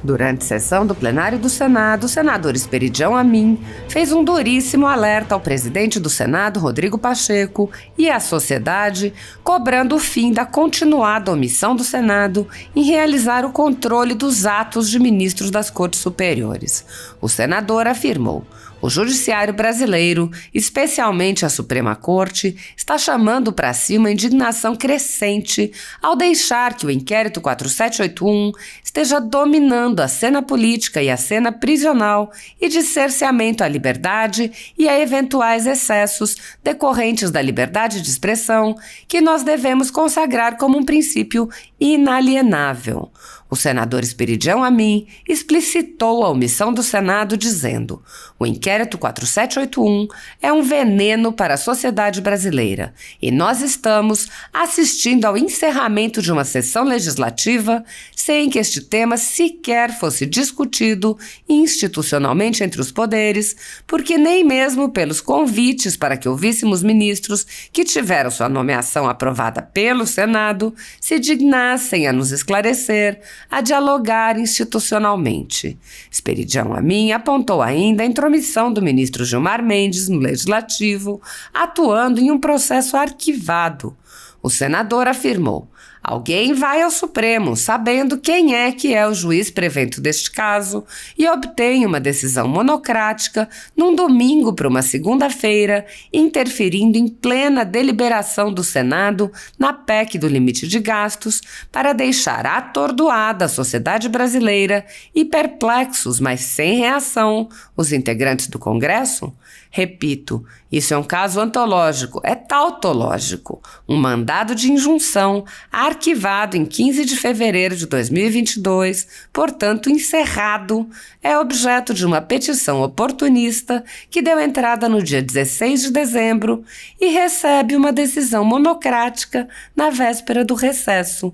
Durante sessão do plenário do Senado, o senador Esperidião Amin fez um duríssimo alerta ao presidente do Senado, Rodrigo Pacheco, e à sociedade, cobrando o fim da continuada omissão do Senado em realizar o controle dos atos de ministros das Cortes Superiores. O senador afirmou: o judiciário brasileiro, especialmente a Suprema Corte, está chamando para si uma indignação crescente ao deixar que o inquérito 4781 esteja dominando a cena política e a cena prisional e de cerceamento à liberdade e a eventuais excessos decorrentes da liberdade de expressão que nós devemos consagrar como um princípio inalienável. O senador Esperidião Amin explicitou a omissão do Senado dizendo: o inquérito 4781 é um veneno para a sociedade brasileira e nós estamos assistindo ao encerramento de uma sessão legislativa sem que este tema sequer fosse discutido institucionalmente entre os poderes, porque nem mesmo pelos convites para que ouvíssemos ministros que tiveram sua nomeação aprovada pelo Senado se dignassem a nos esclarecer, a dialogar institucionalmente. Esperidião Amin apontou ainda a intromissão do ministro Gilmar Mendes no Legislativo, atuando em um processo arquivado. O senador afirmou: alguém vai ao Supremo sabendo quem é que é o juiz prevento deste caso e obtém uma decisão monocrática num domingo para uma segunda-feira, interferindo em plena deliberação do Senado na PEC do limite de gastos para deixar atordoada a sociedade brasileira e perplexos, mas sem reação, os integrantes do Congresso? Repito, isso é um caso antológico, é tautológico. Um mandado de injunção arquivado em 15 de fevereiro de 2022, portanto encerrado, é objeto de uma petição oportunista que deu entrada no dia 16 de dezembro e recebe uma decisão monocrática na véspera do recesso.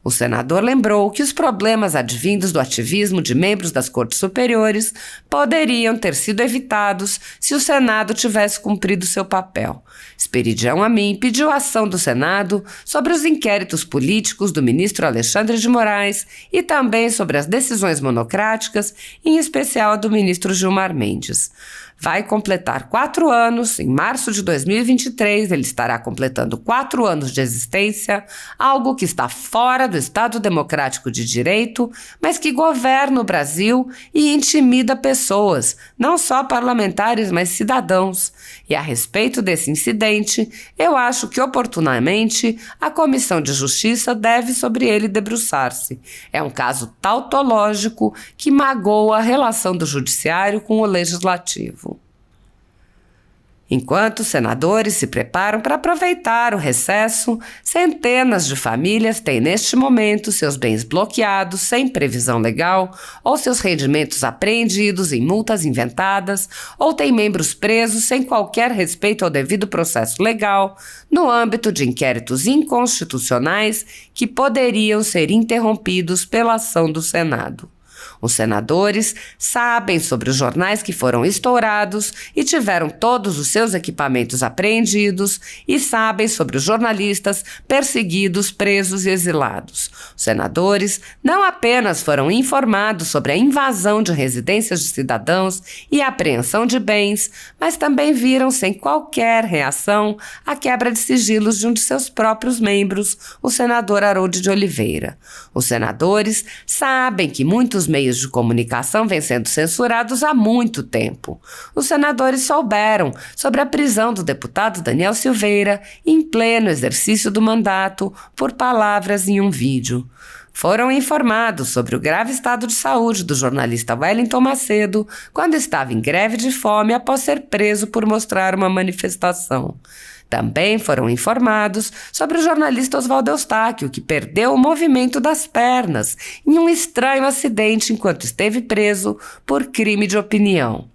O senador lembrou que os problemas advindos do ativismo de membros das Cortes Superiores poderiam ter sido evitados se o Senado tivesse cumprido seu papel. Esperidião Amin pediu a ação do Senado sobre os inquéritos políticos do ministro Alexandre de Moraes e também sobre as decisões monocráticas, em especial a do ministro Gilmar Mendes. Vai completar 4 anos, em março de 2023 ele estará completando 4 anos de existência, algo que está fora do Estado Democrático de Direito, mas que governa o Brasil e intimida pessoas, não só parlamentares, mas cidadãos. E a respeito desse incidente, eu acho que oportunamente a Comissão de Justiça deve sobre ele debruçar-se. É um caso tautológico que magoa a relação do Judiciário com o Legislativo. Enquanto os senadores se preparam para aproveitar o recesso, centenas de famílias têm neste momento seus bens bloqueados sem previsão legal ou seus rendimentos apreendidos em multas inventadas ou têm membros presos sem qualquer respeito ao devido processo legal no âmbito de inquéritos inconstitucionais que poderiam ser interrompidos pela ação do Senado. Os senadores sabem sobre os jornais que foram estourados e tiveram todos os seus equipamentos apreendidos e sabem sobre os jornalistas perseguidos, presos e exilados. Os senadores não apenas foram informados sobre a invasão de residências de cidadãos e a apreensão de bens, mas também viram sem qualquer reação a quebra de sigilos de um de seus próprios membros, o senador Harold de Oliveira. Os senadores sabem que muitos meios de comunicação vêm sendo censurados há muito tempo. Os senadores souberam sobre a prisão do deputado Daniel Silveira em pleno exercício do mandato por palavras em um vídeo. Foram informados sobre o grave estado de saúde do jornalista Wellington Macedo quando estava em greve de fome após ser preso por mostrar uma manifestação. Também foram informados sobre o jornalista Oswaldo Eustáquio, que perdeu o movimento das pernas em um estranho acidente enquanto esteve preso por crime de opinião.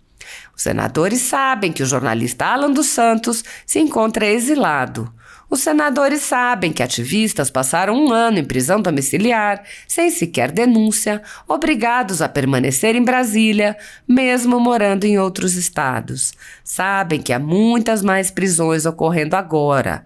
Os senadores sabem que o jornalista Alan dos Santos se encontra exilado. Os senadores sabem que ativistas passaram 1 ano em prisão domiciliar, sem sequer denúncia, obrigados a permanecer em Brasília, mesmo morando em outros estados. Sabem que há muitas mais prisões ocorrendo agora.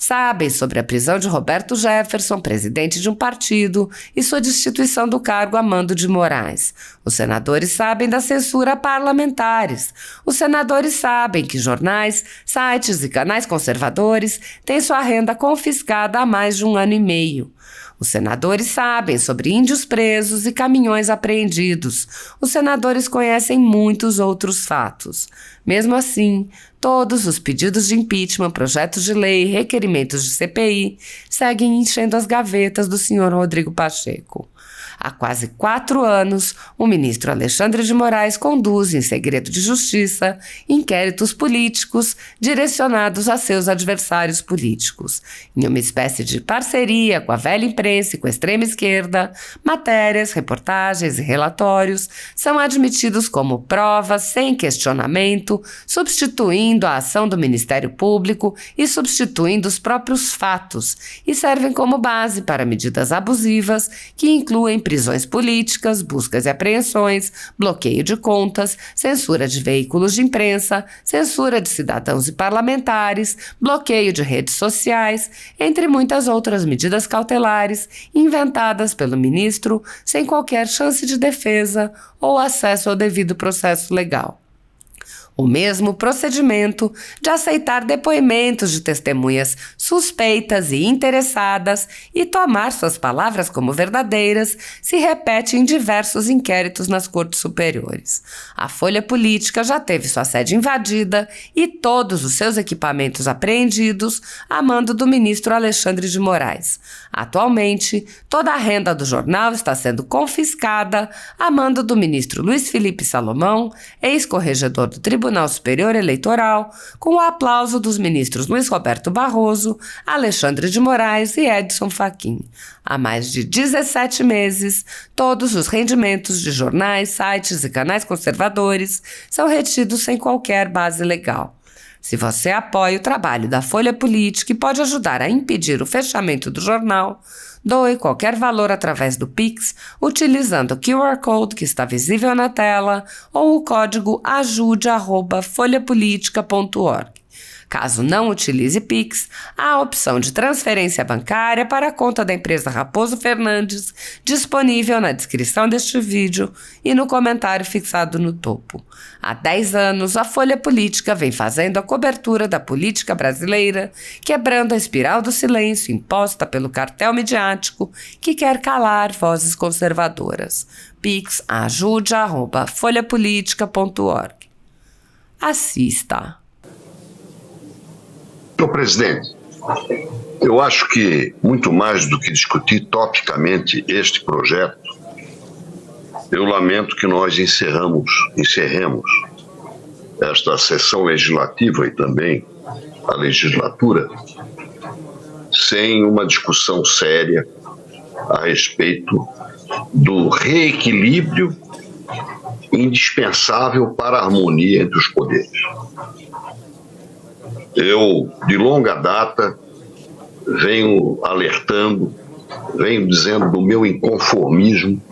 sabem sobre a prisão de Roberto Jefferson, presidente de um partido, e sua destituição do cargo a mando de Moraes. Os senadores sabem da censura a parlamentares. Os senadores sabem que jornais, sites e canais conservadores têm sua renda confiscada há mais de 1 ano e meio. Os senadores sabem sobre índios presos e caminhões apreendidos. Os senadores conhecem muitos outros fatos. Mesmo assim, todos os pedidos de impeachment, projetos de lei e requerimentos de CPI seguem enchendo as gavetas do senhor Rodrigo Pacheco. Há quase 4 anos, o ministro Alexandre de Moraes conduz, em segredo de justiça, inquéritos políticos direcionados a seus adversários políticos. Em uma espécie de parceria com a velha imprensa e com a extrema esquerda, matérias, reportagens e relatórios são admitidos como provas sem questionamento, substituindo a ação do Ministério Público e substituindo os próprios fatos, e servem como base para medidas abusivas que incluem prisões políticas, buscas e apreensões, bloqueio de contas, censura de veículos de imprensa, censura de cidadãos e parlamentares, bloqueio de redes sociais, entre muitas outras medidas cautelares inventadas pelo ministro sem qualquer chance de defesa ou acesso ao devido processo legal. O mesmo procedimento de aceitar depoimentos de testemunhas suspeitas e interessadas e tomar suas palavras como verdadeiras se repete em diversos inquéritos nas cortes superiores. A Folha Política já teve sua sede invadida e todos os seus equipamentos apreendidos a mando do ministro Alexandre de Moraes. Atualmente, toda a renda do jornal está sendo confiscada a mando do ministro Luiz Felipe Salomão, ex-corregedor do Tribunal Superior Eleitoral, com o aplauso dos ministros Luiz Roberto Barroso, Alexandre de Moraes e Edson Fachin. Há mais de 17 meses, todos os rendimentos de jornais, sites e canais conservadores são retidos sem qualquer base legal. Se você apoia o trabalho da Folha Política e pode ajudar a impedir o fechamento do jornal, doe qualquer valor através do Pix, utilizando o QR Code que está visível na tela ou o código ajude@folhapolitica.org. Caso não utilize Pix, há a opção de transferência bancária para a conta da empresa Raposo Fernandes, disponível na descrição deste vídeo e no comentário fixado no topo. Há 10 anos, a Folha Política vem fazendo a cobertura da política brasileira, quebrando a espiral do silêncio imposta pelo cartel midiático que quer calar vozes conservadoras. Pix ajude@folhapolitica.org. Assista. Senhor presidente, eu acho que muito mais do que discutir topicamente este projeto, eu lamento que nós encerremos esta sessão legislativa e também a legislatura sem uma discussão séria a respeito do reequilíbrio indispensável para a harmonia entre os poderes. Eu, de longa data, venho alertando, venho dizendo do meu inconformismo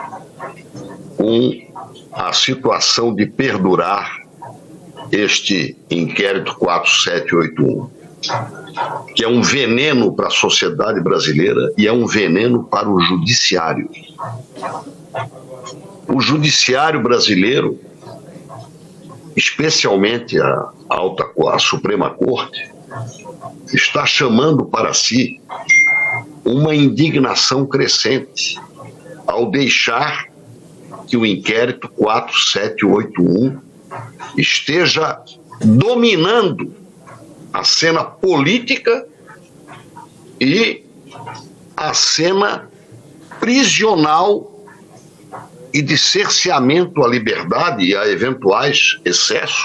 com a situação de perdurar este inquérito 4781, que é um veneno para a sociedade brasileira e é um veneno para o judiciário. O judiciário brasileiro, especialmente a Suprema Corte, está chamando para si uma indignação crescente ao deixar que o inquérito 4781 esteja dominando a cena política e a cena prisional e de cerceamento à liberdade e a eventuais excessos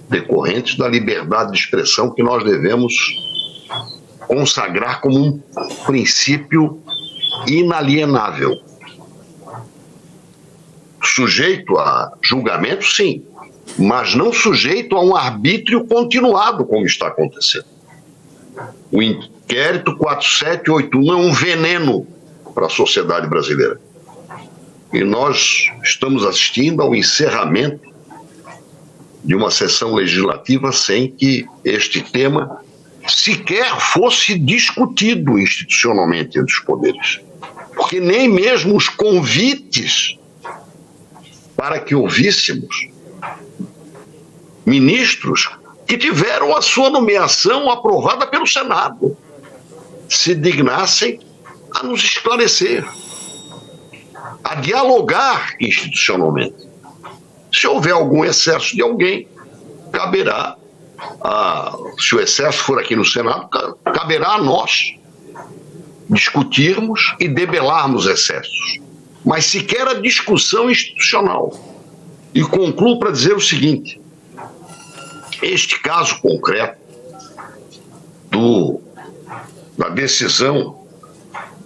decorrentes da liberdade de expressão que nós devemos consagrar como um princípio inalienável. Sujeito a julgamento, sim, mas não sujeito a um arbítrio continuado, como está acontecendo. O inquérito 4781 é um veneno para a sociedade brasileira. E nós estamos assistindo ao encerramento de uma sessão legislativa sem que este tema sequer fosse discutido institucionalmente entre os poderes. Porque nem mesmo os convites para que ouvíssemos ministros que tiveram a sua nomeação aprovada pelo Senado se dignassem a nos esclarecer, a dialogar institucionalmente. Se houver algum excesso de alguém, caberá, se o excesso for aqui no Senado, caberá a nós discutirmos e debelarmos excessos. Mas sequer a discussão institucional. E concluo para dizer o seguinte: este caso concreto da decisão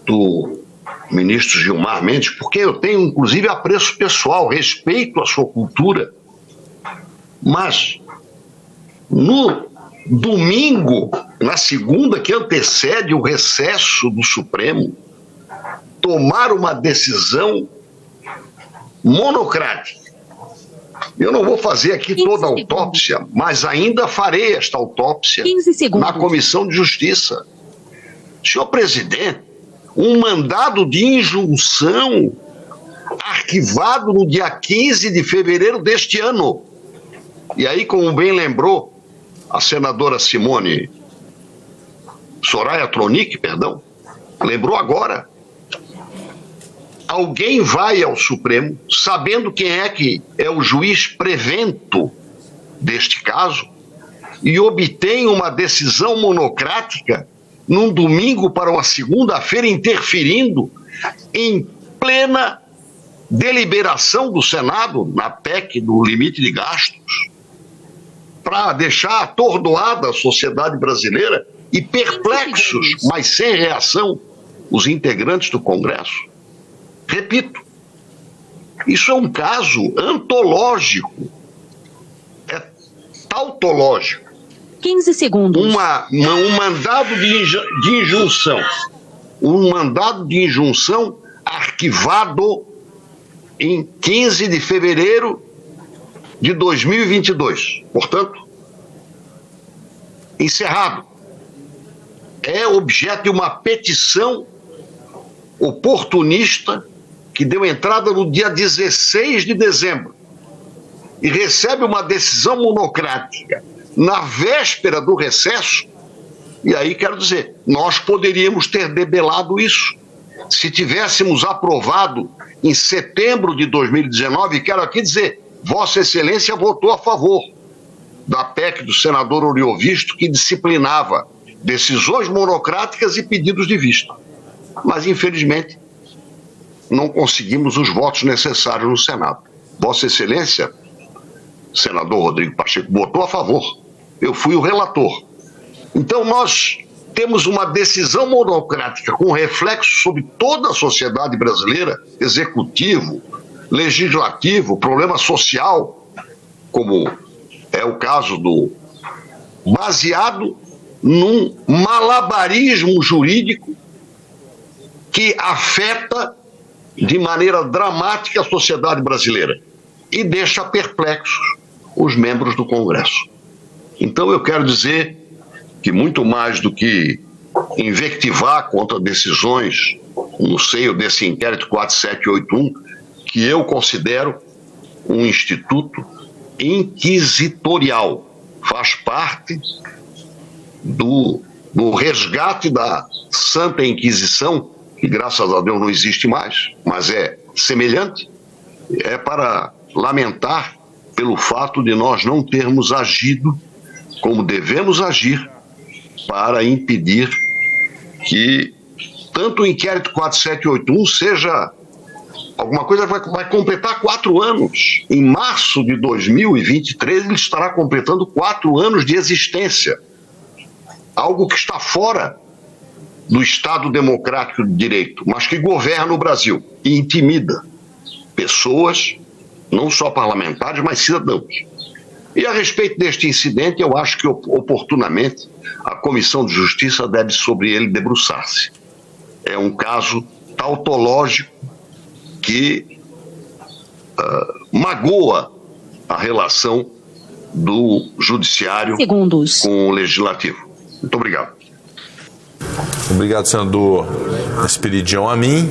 do ministro Gilmar Mendes, porque eu tenho inclusive apreço pessoal, respeito à sua cultura, mas no domingo, na segunda que antecede o recesso do Supremo, tomar uma decisão monocrática. Eu não vou fazer aqui toda a autópsia, mas ainda farei esta autópsia na Comissão de Justiça. Senhor presidente, um mandado de injunção arquivado no dia 15 de fevereiro deste ano. E aí, como bem lembrou a senadora Soraya Tronic, lembrou agora. Alguém vai ao Supremo, sabendo quem é que é o juiz prevento deste caso, e obtém uma decisão monocrática num domingo para uma segunda-feira, interferindo em plena deliberação do Senado, na PEC do limite de gastos, para deixar atordoada a sociedade brasileira e perplexos, mas sem reação, os integrantes do Congresso. Repito, isso é um caso antológico, é tautológico. 15 segundos. Um mandado de injunção arquivado em 15 de fevereiro de 2022. Portanto, encerrado. É objeto de uma petição oportunista que deu entrada no dia 16 de dezembro e recebe uma decisão monocrática na véspera do recesso. E aí, quero dizer, nós poderíamos ter debelado isso se tivéssemos aprovado em setembro de 2019, e quero aqui dizer, Vossa Excelência votou a favor da PEC do senador Oriovisto, que disciplinava decisões monocráticas e pedidos de vista. Mas, infelizmente, não conseguimos os votos necessários no Senado. Vossa Excelência, senador Rodrigo Pacheco, votou a favor. Eu fui o relator. Então, nós temos uma decisão monocrática com reflexo sobre toda a sociedade brasileira, executivo, legislativo, problema social, como é o caso baseado num malabarismo jurídico que afeta de maneira dramática a sociedade brasileira e deixa perplexos os membros do Congresso. Então eu quero dizer que muito mais do que invectivar contra decisões no seio desse inquérito 4781, que eu considero um instituto inquisitorial, faz parte do resgate da Santa Inquisição, que graças a Deus não existe mais, mas é semelhante, é para lamentar pelo fato de nós não termos agido como devemos agir para impedir que tanto o inquérito 4781 seja alguma coisa que vai completar 4 anos. Em março de 2023 ele estará completando 4 anos de existência, algo que está fora do Estado Democrático de Direito, mas que governa o Brasil e intimida pessoas, não só parlamentares, mas cidadãos. E a respeito deste incidente, eu acho que oportunamente a Comissão de Justiça deve sobre ele debruçar-se. É um caso tautológico que magoa a relação do Judiciário com o Legislativo. Muito obrigado. Obrigado, senador Esperidião Amin.